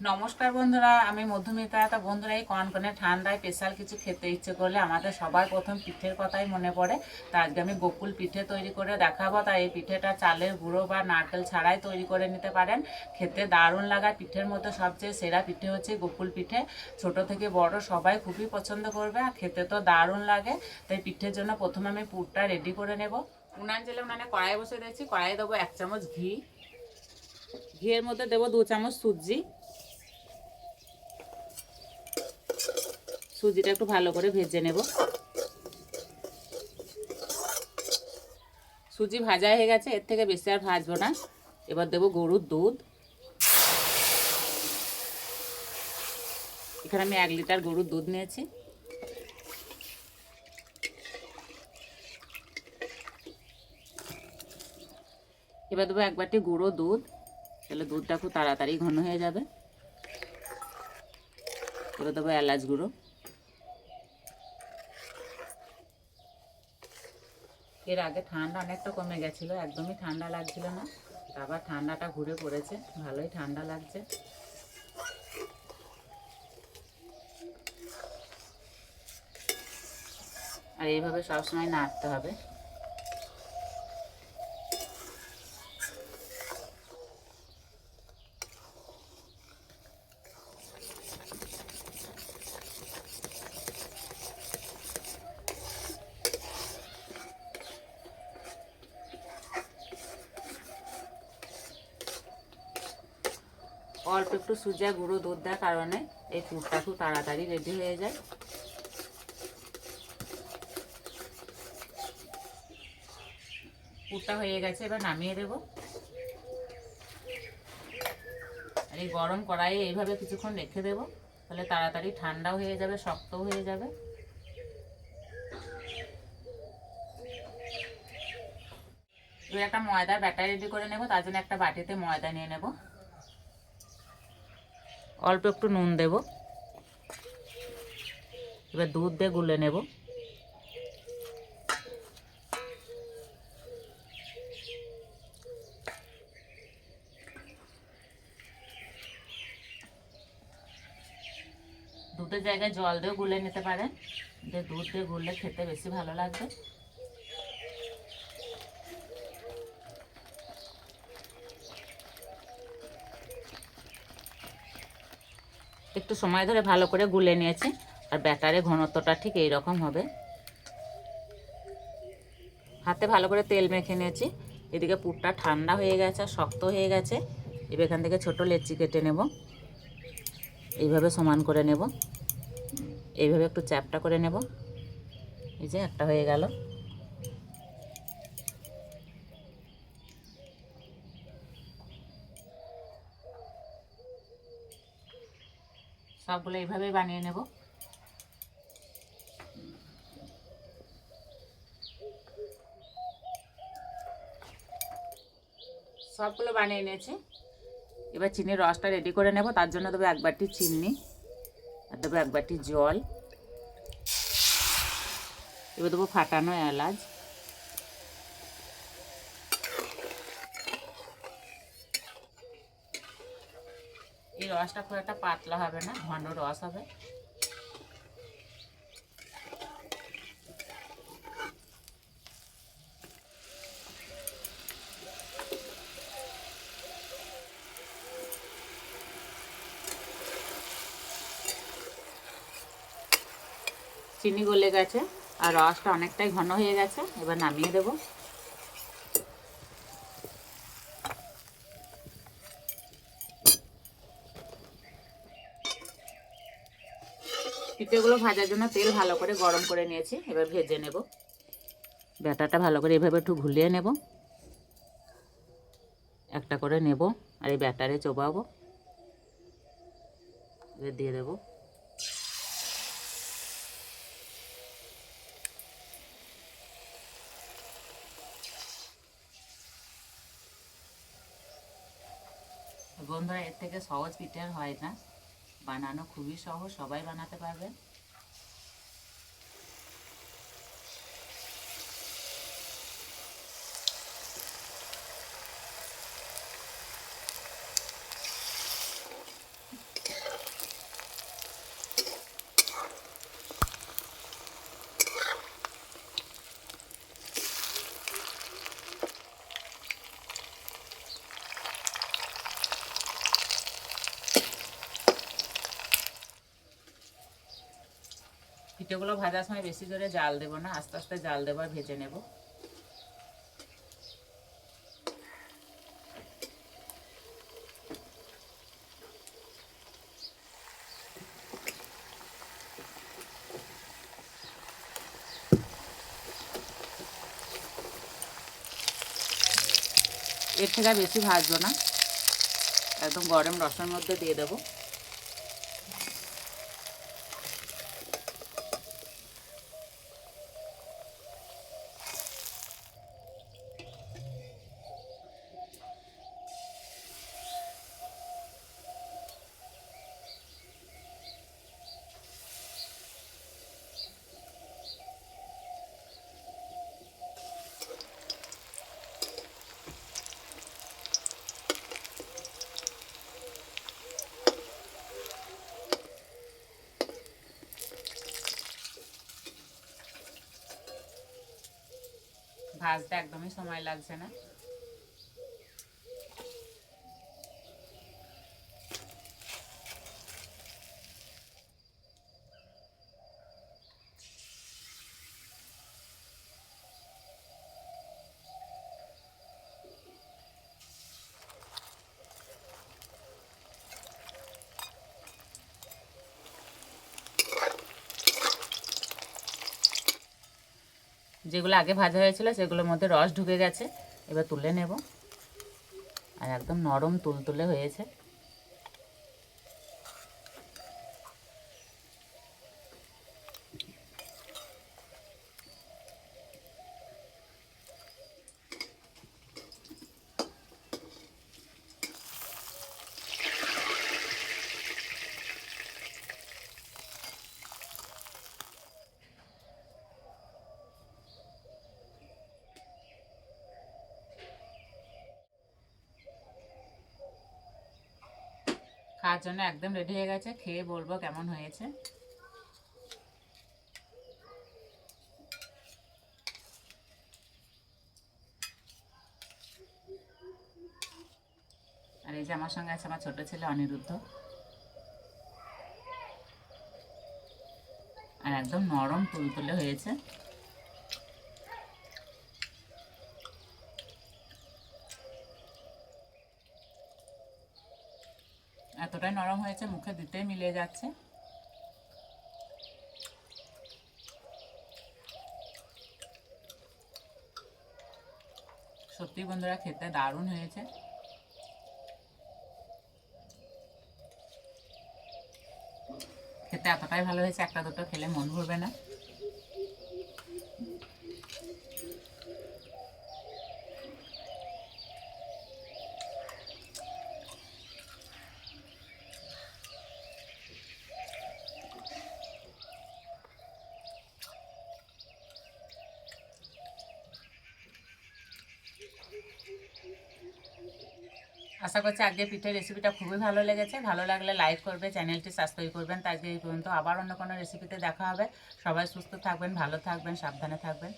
নমস্কার বন্ধুরা, আমি মধুমিতা। তা বন্ধুরা, এই কনকনে ঠান্ডায় স্পেশাল কিছু খেতে ইচ্ছে করলে আমাদের সবার প্রথম পিঠের কথাই মনে পড়ে। তা আজকে আমি গোকুল পিঠে তৈরি করে দেখাবো। তাই এই পিঠেটা চালের গুঁড়ো বা নারকেল ছাড়াই তৈরি করে নিতে পারেন। খেতে দারুণ লাগায়। পিঠের মধ্যে সবচেয়ে সেরা পিঠে হচ্ছে গোকুল পিঠে। ছোট থেকে বড় সবাই খুবই পছন্দ করবে, আর খেতে তো দারুণ লাগে। তাই পিঠের জন্য প্রথমে আমি পুরটা রেডি করে নেব। উনান জেলে উনানে কড়াই বসে দিয়েছি। কড়াই দেবো 1 চামচ ঘি। ঘিয়ের মধ্যে দেবো 2 চামচ সুজি। সুজিটা একটু ভালো করে ভেজে নেব। সুজি ভাজা হয়ে গেছে, এর থেকে বেশি আর ভাজবো না। এবার দেবো গরুর দুধ। এখানে আমি 1 লিটার গরুর দুধ নিয়েছি। এবার দেবো 1 বাটি গুঁড়ো দুধ, তাহলে দুধটা খুব তাড়াতাড়ি ঘন হয়ে যাবে। এবার দেবো এলাচ গুঁড়ো। এর আগে ঠান্ডা অনেকটা কমে গেছিলো, একদমই ঠান্ডা লাগছিল না। আবার ঠান্ডাটা ঘুরে পড়েছে, ভালোই ঠান্ডা লাগছে। আর এইভাবে সবসময় নাড়তে হবে। অল্প একটু সুজি গুঁড়ো দুধ দেওয়ার কারণে এই পুরটা খুব তাড়াতাড়ি রেডি হয়ে যায়। পুরটা হয়ে গেছে, এবার নামিয়ে দেব। আর এই গরম কড়াইয়ে এইভাবে কিছুক্ষণ রেখে দেব, তাহলে তাড়াতাড়ি ঠান্ডাও হয়ে যাবে, শক্তও হয়ে যাবে। এবার একটা ময়দার ব্যাটার রেডি করে নেব। তার জন্য একটা বাটিতে ময়দা নিয়ে নেব। অল্প একটু নুন দেব। এবার দুধ দিয়ে গুলে নেব। দুধের জায়গায় জল দিয়েও গুলে নিতে পারেন, যে দুধ দিয়ে গুললে খেতে বেশি ভালো লাগবে। একটু সময় ধরে ভালো করে গুলে নিয়েছি, আর ব্যাটারের ঘনত্বটা ঠিক এই রকম হবে। হাতে ভালো করে তেল মেখে নিয়েছি। এদিকে পুরটা ঠান্ডা হয়ে গেছে আর শক্ত হয়ে গেছে। এবার এখান থেকে ছোট লেচি কেটে নেব। এইভাবে সমান করে নেব, এইভাবে একটু চ্যাপটা করে নেব। এই যে একটা হয়ে গেল। সবগুলো এইভাবেই বানিয়ে নেব। সবগুলো বানিয়ে নিয়েছি। এবার চিনির রসটা রেডি করে নেব। তার জন্য দেবো 1 বাটি চিনি, আর দেবো 1 বাটি জল। এবার দেবো ফাটানো এলাচ। এই রসটা খুব একটা পাতলা হবে না, ঘন রস হবে। চিনি গলে গেছে আর রসটা অনেকটাই ঘন হয়ে গেছে। এবার নামিয়ে দেব। পিঠেগুলো ভাজার জন্য তেল ভালো করে গরম করে নিয়েছি, এবার ভেজে নেব। ব্যাটারটা ভালো করে এভাবে একটু ঘুলিয়ে নেব। একটা করে নেব আর এই ব্যাটারে চোবাবো। এবার দিয়ে দেবো। বন্ধুরা, এর থেকে সহজ পিঠে আর হয় না, বানানো খুবই সহজ, সবাই বানাতে পারবে। পিঠেগুলো ভাজার সময় বেশি করে জাল দেবো না, আস্তে আস্তে জাল দেবো আর ভেজে নেব। এর থেকে বেশি ভাজবো না, একদম গরম রসের মধ্যে দিয়ে দেবো। ভাজতে একদমই সময় লাগছে না। যেগুলো আগে ভাজা হয়েছিল সেগুলোর মধ্যে রস ঢুকে গেছে, এবার তুলে নেব। আর একদম নরম তুলতুলে হয়েছে। খাওয়ার জন্য একদম রেডি হয়ে গেছে, খেয়ে বলবো কেমন হয়েছে। আর এই যে আমার সঙ্গে আছে আমার ছোট ছেলে অনিরুদ্ধ। আর একদম নরম তুলতুলে হয়েছে। এতটাই নরম হয়েছে মুখে দিতেই মিলে যাচ্ছে। সত্যি বন্ধুরা খেতে দারুণ হয়েছে। খেতে এতটাই ভালো হয়েছে, একটা দুটো খেলে মন ভরবে না। আশা করছি আজকে পিঠের রেসিপিটা খুবই ভালো লেগেছে। ভালো লাগলে লাইক করবে, চ্যানেলটি সাবস্ক্রাইব করবেন। তো আজকে এই পর্যন্ত, আবার অন্য কোনো রেসিপিতে দেখা হবে। সবাই সুস্থ থাকবেন, ভালো থাকবেন, সাবধানে থাকবেন।